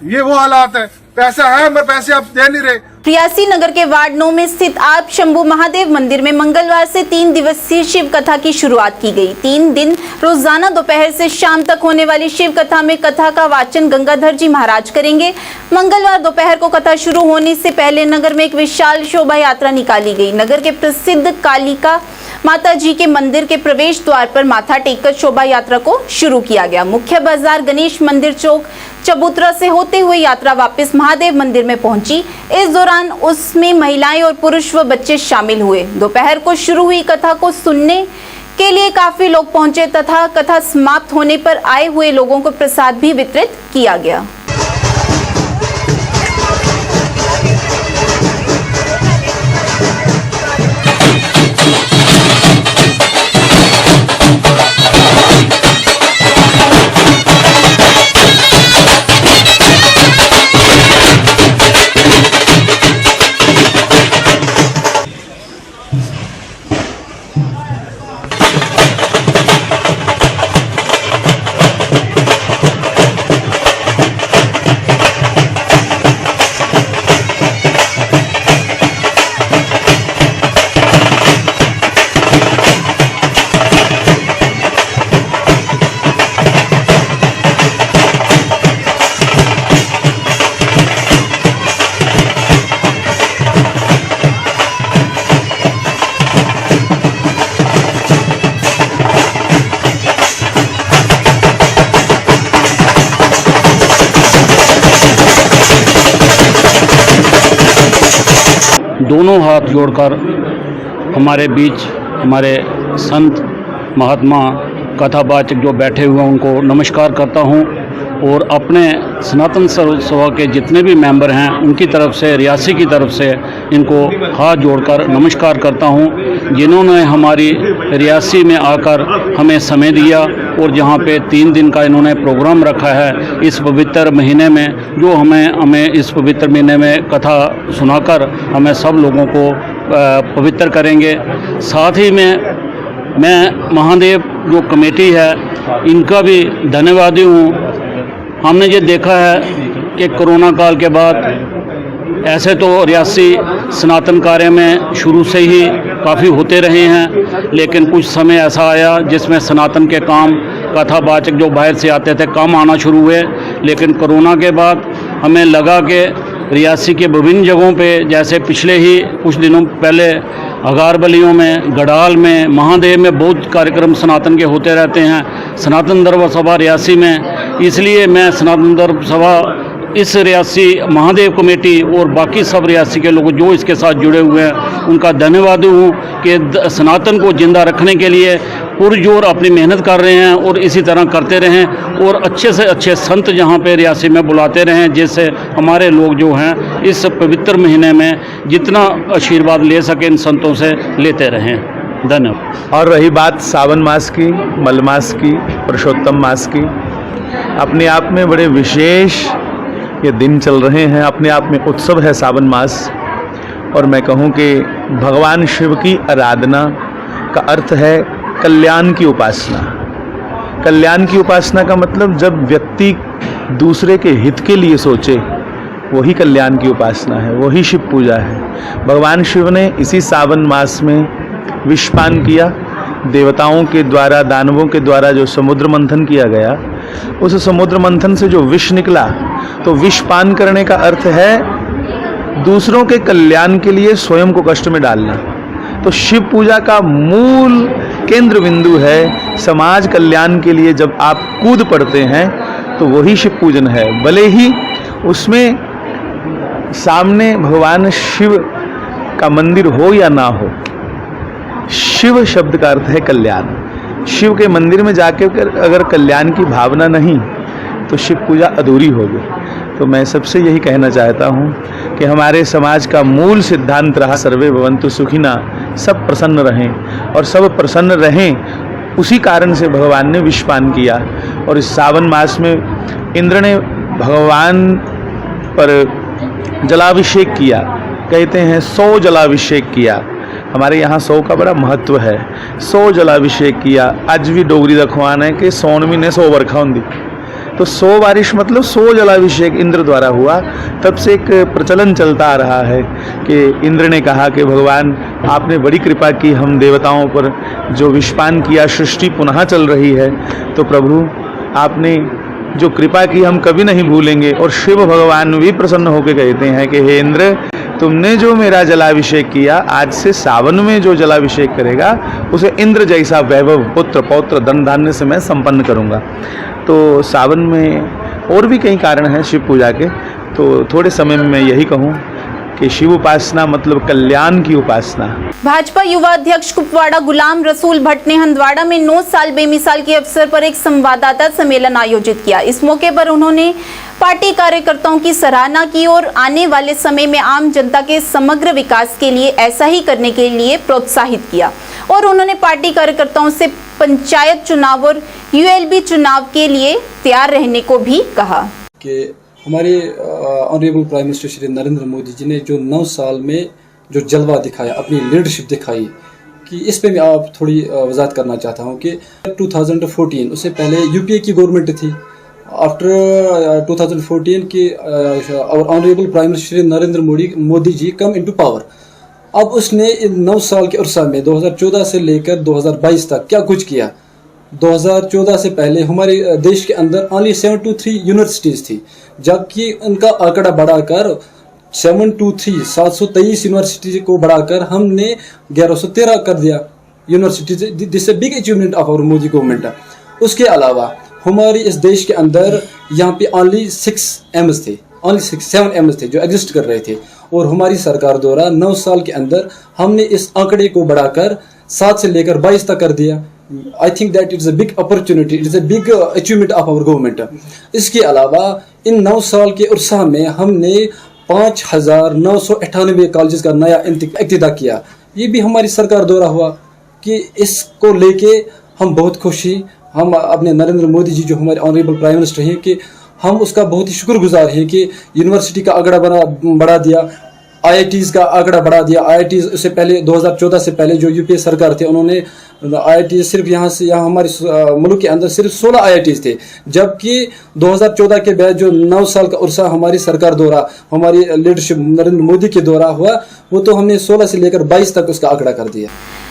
ये वो हालात है। पैसा है मगर पैसे आप दे नहीं रहे। रियासी नगर के वार्ड 9 में स्थित आप शंभू महादेव मंदिर में मंगलवार से 3 दिवसीय शिव कथा की शुरुआत की गई। 3 दिन रोजाना दोपहर से शाम तक होने वाली शिव कथा में कथा का वाचन गंगाधर जी महाराज करेंगे। मंगलवार दोपहर को कथा शुरू होने से पहले नगर में एक विशाल शोभा यात्रा निकाली गई। नगर के प्रसिद्ध कालिका माता जी के मंदिर के प्रवेश द्वार पर माथा टेककर शोभा यात्रा को शुरू किया गया। मुख्य बाजार गणेश मंदिर चौक चबूतरा से होते हुए यात्रा वापस महादेव मंदिर में पहुंची। इस दौरान उसमें महिलाएं और पुरुष व बच्चे शामिल हुए। दोपहर को शुरू हुई कथा को सुनने के लिए काफी लोग पहुंचे तथा कथा समाप्त होने पर आए हुए लोगों को प्रसाद भी वितरित किया गया। दोनों हाथ जोड़कर हमारे बीच हमारे संत महात्मा कथावाचक जो बैठे हुए हैं उनको नमस्कार करता हूं और अपने सनातन सभा के जितने भी मेंबर हैं उनकी तरफ से, रियासी की तरफ से इनको हाथ जोड़कर नमस्कार करता हूं, जिन्होंने हमारी रियासी में आकर हमें समय दिया और जहां पे 3 दिन का इन्होंने प्रोग्राम रखा है इस पवित्र महीने में, जो हमें इस पवित्र महीने में कथा सुनाकर हमें सब लोगों को पवित्र करेंगे। साथ ही में मैं महादेव जो कमेटी है इनका भी धन्यवादी हूँ। हमने ये देखा है कि कोरोना काल के बाद ऐसे तो रियासी सनातन कार्य में शुरू से ही काफ़ी होते रहे हैं, लेकिन कुछ समय ऐसा आया जिसमें सनातन के काम कथावाचक जो बाहर से आते थे कम आना शुरू हुए। लेकिन कोरोना के बाद हमें लगा कि रियासी के विभिन्न जगहों पे, जैसे पिछले ही कुछ दिनों पहले अगारबलियों में, गढ़ाल में, महादेव में बहुत कार्यक्रम सनातन के होते रहते हैं, सनातन धर्म सभा रियासी में। इसलिए मैं सनातन धर्म सभा इस रियासी महादेव कमेटी और बाकी सब रियासी के लोग जो इसके साथ जुड़े हुए हैं उनका धन्यवाद हूँ कि सनातन को जिंदा रखने के लिए पुरजोर अपनी मेहनत कर रहे हैं और इसी तरह करते रहें और अच्छे से अच्छे संत जहाँ पे रियासी में बुलाते रहें, जिससे हमारे लोग जो हैं इस पवित्र महीने में जितना आशीर्वाद ले सकें इन संतों से लेते रहें। धन्यवाद। और रही बात सावन मास की, मलमास की, पुरुषोत्तम मास की, अपने आप में बड़े विशेष ये दिन चल रहे हैं, अपने आप में उत्सव है सावन मास। और मैं कहूँ कि भगवान शिव की आराधना का अर्थ है कल्याण की उपासना। कल्याण की उपासना का मतलब जब व्यक्ति दूसरे के हित के लिए सोचे वही कल्याण की उपासना है, वही शिव पूजा है। भगवान शिव ने इसी सावन मास में विषपान किया, देवताओं के द्वारा, दानवों के द्वारा जो समुद्र मंथन किया गया, उस समुद्र मंथन से जो विष निकला, तो विष पान करने का अर्थ है दूसरों के कल्याण के लिए स्वयं को कष्ट में डालना। तो शिव पूजा का मूल केंद्र बिंदु है समाज कल्याण के लिए जब आप कूद पड़ते हैं तो वही शिव पूजन है। भले ही उसमें सामने भगवान शिव का मंदिर हो या ना हो, शिव शब्द का अर्थ है कल्याण। शिव के मंदिर में जाकर अगर कल्याण की भावना नहीं तो शिव पूजा अधूरी होगी। तो मैं सबसे यही कहना चाहता हूँ कि हमारे समाज का मूल सिद्धांत रहा सर्वे भवन्तु सुखिना, सब प्रसन्न रहें, और सब प्रसन्न रहें उसी कारण से भगवान ने विषपान किया। और इस सावन मास में इंद्र ने भगवान पर जलाभिषेक किया, कहते हैं 100 जलाभिषेक किया। हमारे यहाँ 100 का बड़ा महत्व है। 100 जलाभिषेक किया। आज भी डोगरी रखवान है कि सौन महीने 100 बरखा होंगी, तो 100 बारिश मतलब 100 जलाभिषेक इंद्र द्वारा हुआ। तब से एक प्रचलन चलता आ रहा है कि इंद्र ने कहा कि भगवान आपने बड़ी कृपा की, हम देवताओं पर जो विषपान किया, सृष्टि पुनः चल रही है, तो प्रभु आपने जो कृपा की हम कभी नहीं भूलेंगे। और शिव भगवान भी प्रसन्न होकर कहते हैं कि हे इंद्र, तुमने जो मेरा जलाभिषेक किया, आज से सावन में जो जलाभिषेक करेगा उसे इंद्र जैसा वैभव, पुत्र पौत्र धन धान्य से मैं संपन्न करूँगा। तो सावन में और भी कई कारण हैं शिव पूजा के, तो थोड़े समय में मैं यही कहूँ कि शिव उपासना मतलब कल्याण की उपासना। भाजपा युवा अध्यक्ष कुपवाड़ा गुलाम रसूल भट्ट ने हंदवाड़ा में 9 साल बेमिसाल के अवसर पर एक संवाददाता सम्मेलन आयोजित किया। इस मौके पर उन्होंने पार्टी कार्यकर्ताओं की सराहना की और आने वाले समय में आम जनता के समग्र विकास के लिए ऐसा ही करने के लिए प्रोत्साहित किया और उन्होंने पार्टी कार्यकर्ताओं से पंचायत चुनाव और यूएलबी चुनाव के लिए तैयार रहने को भी कहा कि हमारे honourable prime minister Shri Narendra Modi ji ने जो 9 साल में जो जलवा दिखाया, अपनी लीडरशिप दिखाई, कि इस पे मैं आप थोड़ी वजाहत करना चाहता हूँ कि 2014 उससे पहले यूपीए की गवर्नमेंट थी। आफ्टर 2014 की और honourable prime minister Shri Narendra Modi ji come into power. अब उसने इन 9 साल के अरसा में 2014 से लेकर 2022 तक क्या कुछ किया। 2014 से पहले हमारे देश के अंदर ओनली 723 यूनिवर्सिटीज़ थी, जबकि उनका आंकड़ा बढ़ाकर 723 यूनिवर्सिटी को बढ़ाकर हमने 1113 कर दिया universities. This a big achievement of our Modi government. उसके अलावा हमारे इस देश के अंदर यहाँ पे ओनली 6 एम्स थे, ओनली 7 एम्स थे जो एग्जिस्ट कर रहे थे, और हमारी सरकार द्वारा 9 साल के अंदर हमने इस आंकड़े को बढ़ाकर 7 से लेकर 22 तक कर दिया। I think that it's a big opportunity, it's a big achievement of our government। इसके अलावा इन 9 साल के उर्सा में हमने 5,998 कॉलेज का नया इफ्तिताह किया। ये भी हमारी सरकार द्वारा हुआ, कि इसको लेके हम बहुत खुशी, हम अपने नरेंद्र मोदी जी जो हमारे ऑनरेबल प्राइम मिनिस्टर हैं, कि हम उसका बहुत ही शुक्रगुजार हैं कि यूनिवर्सिटी का आंकड़ा बढ़ा दिया, IITs का आंकड़ा बढ़ा दिया। IITs उससे पहले 2014 से पहले जो यूपीए सरकार थे उन्होंने IITs सिर्फ यहाँ हमारे मुल्क के अंदर सिर्फ 16 IITs थे, जबकि 2014 के बाद जो 9 साल का उर्सा हमारी सरकार द्वारा, हमारी लीडरशिप नरेंद्र मोदी के द्वारा हुआ, वो तो हमने 16 से लेकर 22 तक उसका आंकड़ा कर दिया।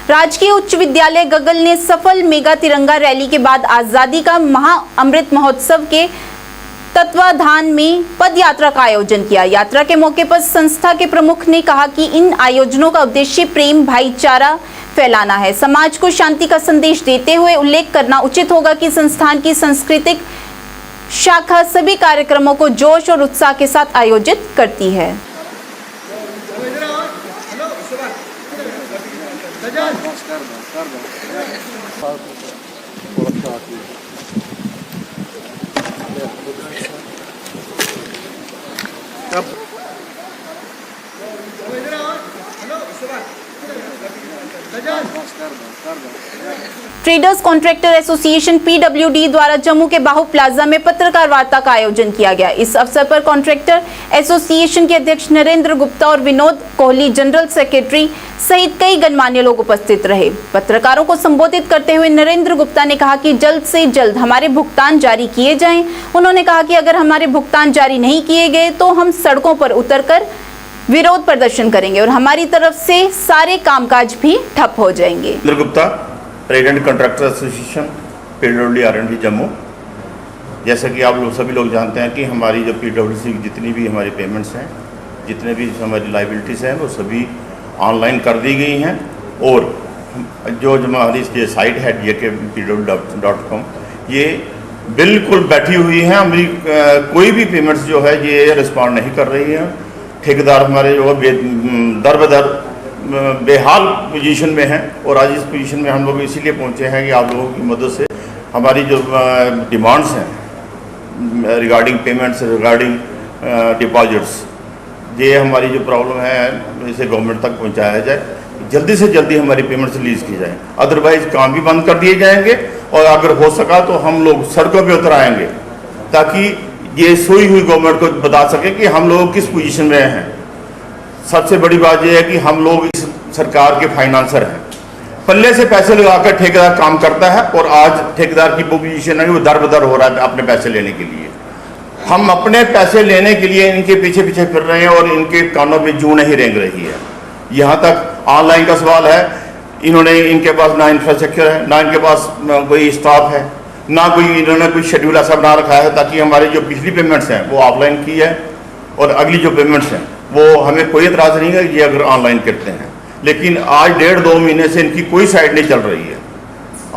राजकीय उच्च विद्यालय गगल ने सफल मेगा तिरंगा रैली के बाद आजादी का महा अमृत महोत्सव के तत्वाधान में पद यात्रा का आयोजन किया। यात्रा के मौके पर संस्था के प्रमुख ने कहा कि इन आयोजनों का उद्देश्य प्रेम, भाईचारा फैलाना है। समाज को शांति का संदेश देते हुए उल्लेख करना उचित होगा कि संस्थान की सांस्कृतिक शाखा सभी कार्यक्रमों को जोश और उत्साह के साथ आयोजित करती है। ट्रेडर्स कॉन्ट्रैक्टर एसोसिएशन PWD द्वारा जम्मू के बाहु प्लाजा में पत्रकार वार्ता का आयोजन किया गया। इस अवसर पर कॉन्ट्रैक्टर एसोसिएशन के अध्यक्ष नरेंद्र गुप्ता और विनोद कोहली जनरल सेक्रेटरी सहित कई गणमान्य लोग उपस्थित रहे। पत्रकारों को संबोधित करते हुए नरेंद्र गुप्ता ने कहा कि जल्द से जल्द हमारे भुगतान जारी किए जाएं। उन्होंने कहा कि अगर हमारे भुगतान जारी नहीं किए गए तो हम सड़कों पर उतरकर विरोध प्रदर्शन करेंगे और हमारी तरफ से सारे कामकाज भी ठप हो जाएंगे। Narendra Gupta, president contractor association PWD R&D Jammu. जैसा कि आप लोग सभी लोग जानते हैं कि हमारी जो PWC की जितनी भी हमारी पेमेंट्स हैं, जितने भी हमारी लाइबिलिटीज़ हैं, वो सभी ऑनलाइन कर दी गई हैं। और जो हमारी ये साइट है DAKPW.com, ये बिल्कुल बैठी हुई है। हमारी कोई भी पेमेंट्स जो है ये रिस्पॉन्ड नहीं कर रही है। ठेकेदार हमारे जो है दर बदर बेहाल पोजीशन में हैं, और आज इस पोजीशन में हम लोग इसीलिए पहुंचे हैं कि आप लोगों की मदद से हमारी जो डिमांड्स हैं रिगार्डिंग पेमेंट्स, रिगार्डिंग डिपॉजिट्स, ये हमारी जो प्रॉब्लम है इसे गवर्नमेंट तक पहुंचाया जाए, जल्दी से जल्दी हमारी पेमेंट्स रिलीज़ की जाए। अदरवाइज काम भी बंद कर दिए जाएंगे, और अगर हो सका तो हम लोग सड़कों पर उतर आएंगे, ताकि ये सोई हुई गवर्नमेंट को बता सके कि हम लोग किस पोजीशन में हैं। सबसे बड़ी बात यह है कि हम लोग इस सरकार के फाइनेंसर हैं। पल्ले से पैसे लगाकर ठेकेदार काम करता है, और आज ठेकेदार की पोजीशन है वो दर बदर हो रहा है अपने पैसे लेने के लिए। हम अपने पैसे लेने के लिए इनके पीछे पीछे फिर रहे हैं, और इनके कानों में जूं नहीं रेंग रही है। यहाँ तक ऑनलाइन का सवाल है, इन्होंने इनके पास ना इंफ्रास्ट्रक्चर है, ना इनके पास कोई स्टाफ है, ना कोई इन्होंने कोई शेड्यूल ऐसा बना रखा है ताकि हमारी जो पिछली पेमेंट्स हैं वो ऑफलाइन की है, और अगली जो पेमेंट्स हैं वो हमें कोई एतराज़ नहीं है ये अगर ऑनलाइन करते हैं, लेकिन आज 1.5-2 महीने से इनकी कोई साइड नहीं चल रही है।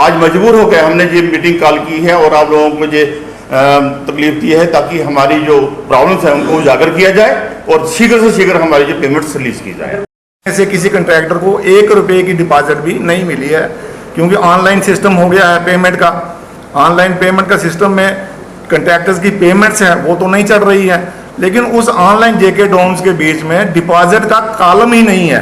आज मजबूर होकर हमने ये मीटिंग कॉल की है और आप लोगों को मुझे तकलीफ दी है ताकि हमारी जो प्रॉब्लम्स हैं उनको उजागर किया जाए और शीघ्र से शीघ्र हमारी जो पेमेंट्स रिलीज की जाए। ऐसे किसी कंट्रैक्टर को 1 रुपये की डिपॉजिट भी नहीं मिली है, क्योंकि ऑनलाइन सिस्टम हो गया है पेमेंट का। ऑनलाइन पेमेंट का सिस्टम में कंट्रैक्टर्स की पेमेंट्स हैं वो तो नहीं चल रही है, लेकिन उस ऑनलाइन जेके डोम्स के बीच में डिपॉजिट का कॉलम ही नहीं है।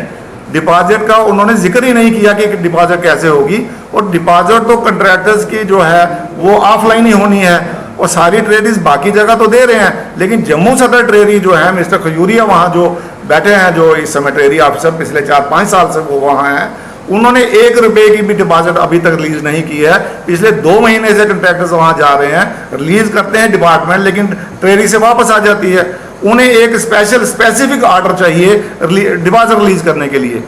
डिपॉजिट का उन्होंने जिक्र ही नहीं किया कि डिपॉजिट कैसे होगी, और डिपॉजिट तो कंट्रैक्टर्स की जो है वो ऑफलाइन ही होनी है, और सारी ट्रेडीज बाकी जगह तो दे रहे हैं, लेकिन जम्मू सदर ट्रेडी जो है मिस्टर खजूरिया वहाँ जो बैठे हैं, जो इस समय ट्रेडी ऑफिसर पिछले 4-5 साल से वो वहाँ हैं, उन्होंने 1 रुपये की भी डिपॉजिट अभी तक रिलीज नहीं की है। पिछले 2 महीने से कंट्रैक्टर्स वहाँ जा रहे हैं, रिलीज करते हैं डिपार्टमेंट, लेकिन ट्रेडी से वापस आ जाती है। उन्हें एक स्पेसिफिक ऑर्डर चाहिए डिपॉजिट रिलीज करने के लिए।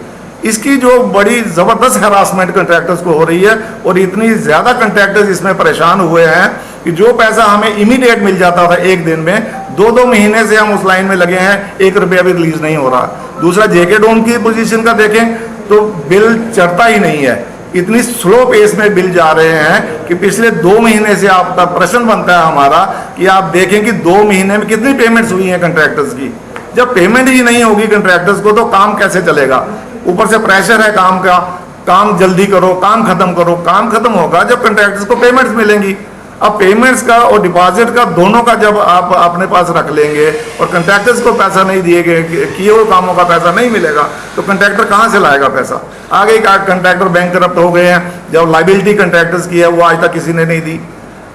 इसकी जो बड़ी ज़बरदस्त हरासमेंट कंट्रैक्टर्स को हो रही है, और इतनी ज़्यादा कंट्रैक्टर्स इसमें परेशान हुए हैं कि जो पैसा हमें इमीडिएट मिल जाता था 1 दिन में, 2-2 महीने से हम उस लाइन में लगे हैं, 1 रुपया भी रिलीज नहीं हो रहा। दूसरा जेके डोम की पोजीशन का देखें तो बिल चढ़ता ही नहीं है, इतनी स्लो पेस में बिल जा रहे हैं कि पिछले 2 महीने से आपका प्रश्न बनता है हमारा कि आप देखें कि 2 महीने में कितनी पेमेंट्स हुई हैं कंट्रैक्टर्स की। जब पेमेंट ही नहीं होगी कंट्रैक्टर्स को तो काम कैसे चलेगा? ऊपर से प्रेशर है काम का, काम जल्दी करो, काम खत्म करो। काम खत्म होगा जब कंट्रैक्टर्स को पेमेंट्स मिलेंगी। अब पेमेंट्स का और डिपॉजिट का दोनों का जब आप अपने पास रख लेंगे और कंट्रैक्टर्स को पैसा नहीं दिए गए, किए हुए कामों का पैसा नहीं मिलेगा, तो कंट्रैक्टर कहाँ से लाएगा पैसा? आगे का कंट्रैक्टर बैंक करप्ट हो गए हैं, जब लाइबिलिटी कंट्रैक्टर्स की है वो आज तक किसी ने नहीं दी।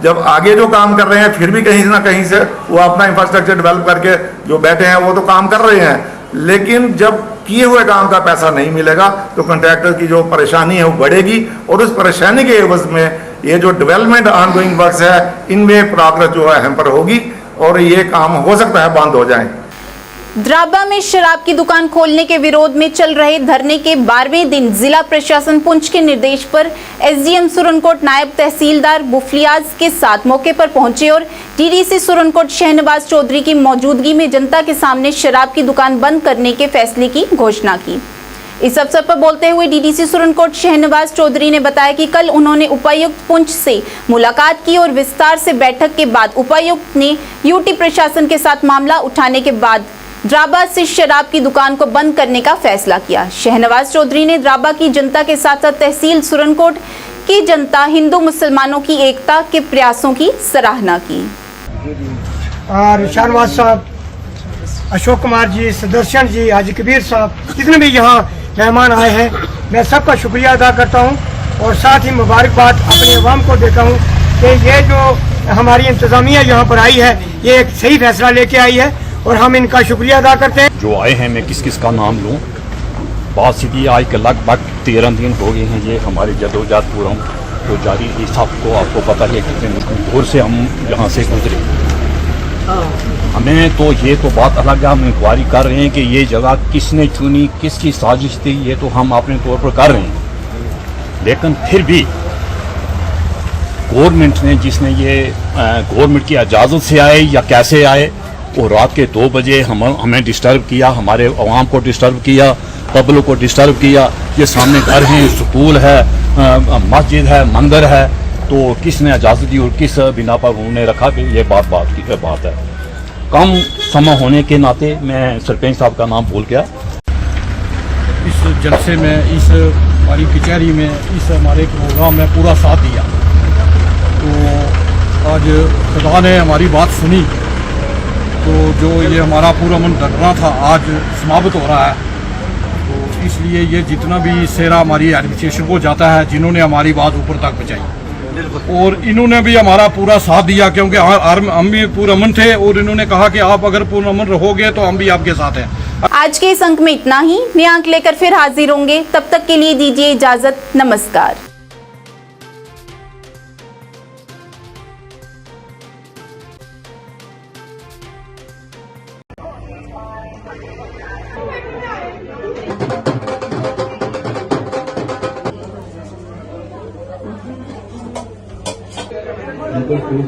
जब आगे जो काम कर रहे हैं फिर भी कहीं ना कहीं से वो अपना इंफ्रास्ट्रक्चर डेवलप करके जो बैठे हैं वो तो काम कर रहे हैं, लेकिन जब किए हुए काम का पैसा नहीं मिलेगा तो कंट्रैक्टर की जो परेशानी है वो बढ़ेगी, और उस परेशानी के एवज में ये जो डेवलपमेंट ऑनगोइंग वर्क्स है इनमें प्रोग्रेस जो है हैम्पर होगी, और ये काम हो सकता है बंद हो जाए। द्राबा में शराब की दुकान खोलने के विरोध में चल रहे धरने के 12वें दिन जिला प्रशासन पुंछ के निर्देश पर एसडीएम सुरनकोट नायब तहसीलदार बुफलियाज के साथ मौके पर पहुंचे और डीडीसी सुरनकोट शहनवाज चौधरी की मौजूदगी में जनता के सामने शराब की दुकान बंद करने के फैसले की घोषणा की। इस अवसर पर बोलते हुए डीडीसी सुरनकोट शहनवाज चौधरी ने बताया कि कल उन्होंने उपायुक्त पुंछ से मुलाकात की और विस्तार से बैठक के बाद उपायुक्त ने यूटी प्रशासन के साथ मामला उठाने के बाद द्राबा से शराब की दुकान को बंद करने का फैसला किया। शहनवाज चौधरी ने द्राबा की जनता के साथ साथ तहसील सुरनकोट की जनता, हिंदू मुसलमानों की एकता के प्रयासों की सराहना की। और शहनवाज साहब, अशोक कुमार जी, सुदर्शन जी, हाजी कबीर साहब, जितने भी यहाँ मेहमान आए हैं, मैं सबका शुक्रिया अदा करता हूँ, और साथ ही मुबारकबाद अपने अवाम को देता हूँ कि ये जो हमारी इंतज़ामिया यहाँ पर आई है ये एक सही फैसला लेके आई है, और हम इनका शुक्रिया अदा करते हैं। जो आए हैं मैं किस किस का नाम लूँ? बात सीधी, आज के लगभग 13 दिन हो गए हैं ये हमारी जदोजहद पूरा तो जारी थी। सबको आपको पता है कितने दूर से हम यहाँ से गुजरे। हमें तो ये तो बात अलग है, हम इंक्वायरी कर रहे हैं कि ये जगह किसने चुनी, किसकी साजिश थी, ये तो हम अपने तौर पर कर रहे हैं, लेकिन फिर भी गवर्नमेंट ने जिसने ये गवर्नमेंट की इजाज़त से आए या कैसे आए, वो रात के 2 बजे हमें डिस्टर्ब किया, हमारे अवाम को डिस्टर्ब किया, पब्लिक को डिस्टर्ब किया। ये सामने घर हैं, स्कूल है, मस्जिद है, मंदिर है, तो किसने इजाज़त दी और किस बिना पर उन्होंने रखा, ये बात है। कम समय होने के नाते मैं सरपंच साहब का नाम भूल गया। इस जलसे में, इस हमारी कचहरी में, इस हमारे प्रोग्राम में पूरा साथ दिया, तो आज खुदा ने हमारी बात सुनी, तो जो ये हमारा पूरा मन डरना था आज समाप्त हो रहा है। तो इसलिए ये जितना भी सेरा हमारी एडमिनिस्ट्रेशन को जाता है, जिन्होंने हमारी बात ऊपर तक पहुँचाई, और इन्होंने भी हमारा पूरा साथ दिया, क्योंकि हम भी पूरा मन थे, और इन्होंने कहा कि आप अगर पूरा मन रहोगे तो हम भी आपके साथ हैं। आज के इस अंक में इतना ही। नए अंक लेकर फिर हाजिर होंगे, तब तक के लिए दीजिए इजाजत। नमस्कार। उनको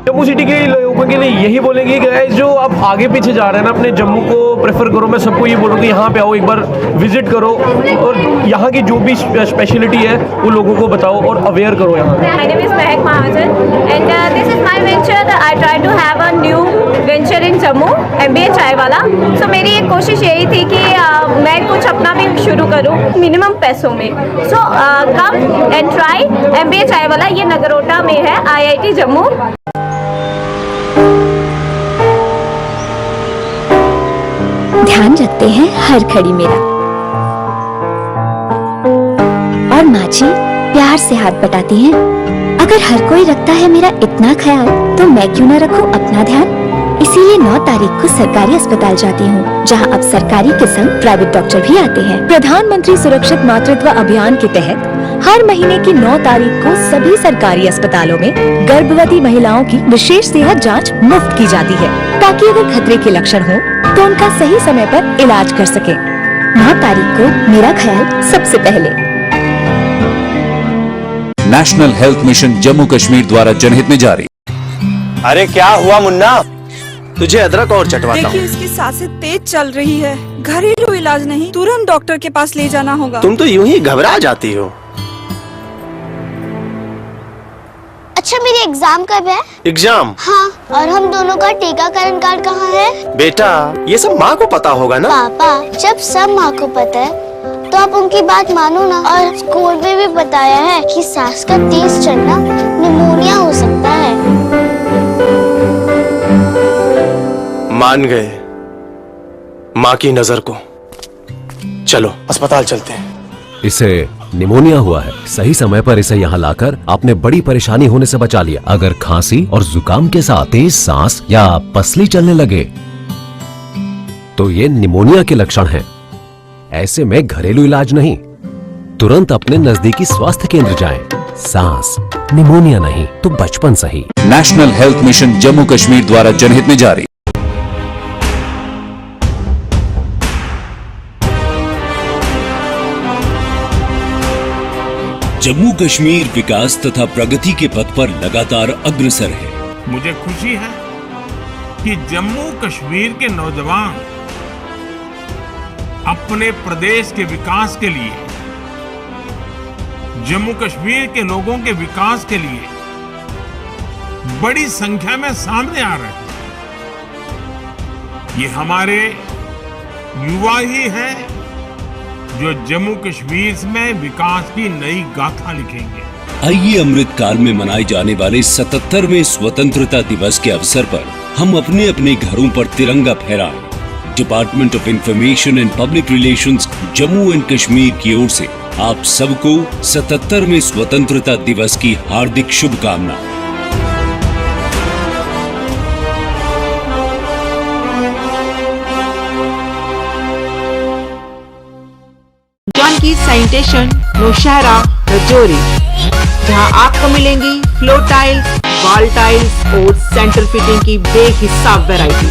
जम्मू सिटी के लोगों के लिए यही बोलेंगे कि गाइस जो आप आगे पीछे जा रहे हैं ना, अपने जम्मू को प्रेफर करो। मैं सबको ये बोलूँगी यहाँ पे आओ, एक बार विजिट करो और यहाँ की जो भी स्पेशलिटी है वो लोगों को बताओ और अवेयर करो यहाँ। My name is Mehak Mahajan and this is my venture that I try to have a new venture in Jammu, MBA चाय वाला। So मेरी एक कोशिश यही थी कि मैं कुछ अपना भी शुरू करूँ मिनिमम पैसों में। So come and try MBA चाय वाला, ये नगरोटा में है, IIT जम्मू। ध्यान रखते हैं हर घड़ी मेरा, और माँ जी प्यार से हाथ बटाती हैं। अगर हर कोई रखता है मेरा इतना ख्याल, तो मैं क्यों न रखूं अपना ध्यान। इसीलिए 9 तारीख को सरकारी अस्पताल जाती हूँ, जहाँ अब सरकारी के संग प्राइवेट डॉक्टर भी आते हैं। प्रधानमंत्री सुरक्षित मातृत्व अभियान के तहत हर महीने की 9 तारीख को सभी सरकारी अस्पतालों में गर्भवती महिलाओं की विशेष सेहत जांच मुफ्त की जाती है, ताकि अगर खतरे के लक्षण हो तो उनका सही समय पर इलाज कर सके। 9 तारीख को मेरा ख्याल सबसे पहले। National health mission Jammu Kashmir द्वारा जनहित में जारी। अरे क्या हुआ मुन्ना, तुझे अदरक और चटवाता हूँ। देखिए इसकी सांसें तेज चल रही है, घरेलू इलाज नहीं, तुरंत डॉक्टर के पास ले जाना होगा। तुम तो यूं ही घबरा जाती हो। अच्छा मेरी एग्जाम कब है? एग्जाम? हाँ, और हम दोनों का टीकाकरण कार्ड कहाँ है? बेटा ये सब माँ को पता होगा ना। पापा जब सब माँ को पता है तो आप उनकी बात मानो ना। और स्कूल में भी बताया है कि सांस का तेज चलना निमोनिया हो सकता है। मान गए माँ की नजर को। चलो अस्पताल चलते हैं। इसे निमोनिया हुआ है। सही समय पर इसे यहाँ लाकर आपने बड़ी परेशानी होने से बचा लिया। अगर खांसी और जुकाम के साथ तेज सांस या पसली चलने लगे तो ये निमोनिया के लक्षण हैं। ऐसे में घरेलू इलाज नहीं, तुरंत अपने नजदीकी स्वास्थ्य केंद्र जाएं। सांस निमोनिया नहीं तो बचपन सही। National health mission Jammu Kashmir द्वारा जनहित में जारी। जम्मू कश्मीर विकास तथा प्रगति के पथ पर लगातार अग्रसर है। मुझे खुशी है कि जम्मू कश्मीर के नौजवान अपने प्रदेश के विकास के लिए, जम्मू कश्मीर के लोगों के विकास के लिए बड़ी संख्या में सामने आ रहे हैं। ये हमारे युवा ही हैं जो जम्मू कश्मीर में विकास की नई गाथा लिखेंगे। आइए अमृत काल में मनाए जाने वाले 77वें स्वतंत्रता दिवस के अवसर पर हम अपने अपने घरों पर तिरंगा फहराएं। Department of information and public relations Jammu and Kashmir की ओर से आप सबको 77वें स्वतंत्रता दिवस की हार्दिक शुभकामनाएं। जानकी सैनिटेशन नौशहरा रजौरी, जहां आपको मिलेंगी फ्लोर टाइल्स, वॉल टाइल्स और सेंटर फिटिंग की बेहिसाब वैरायटी।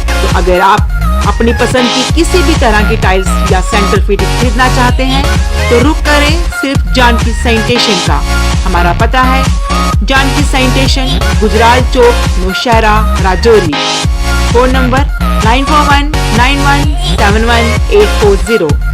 तो अगर आप अपनी पसंद की किसी भी तरह की टाइल्स या सेंटर फिटिंग खरीदना चाहते हैं तो रुक करें सिर्फ जानकी सैनिटेशन का। हमारा पता है Janki sanitation, Gujral Chowk, Nowshera, Rajouri. Phone number 9419171840।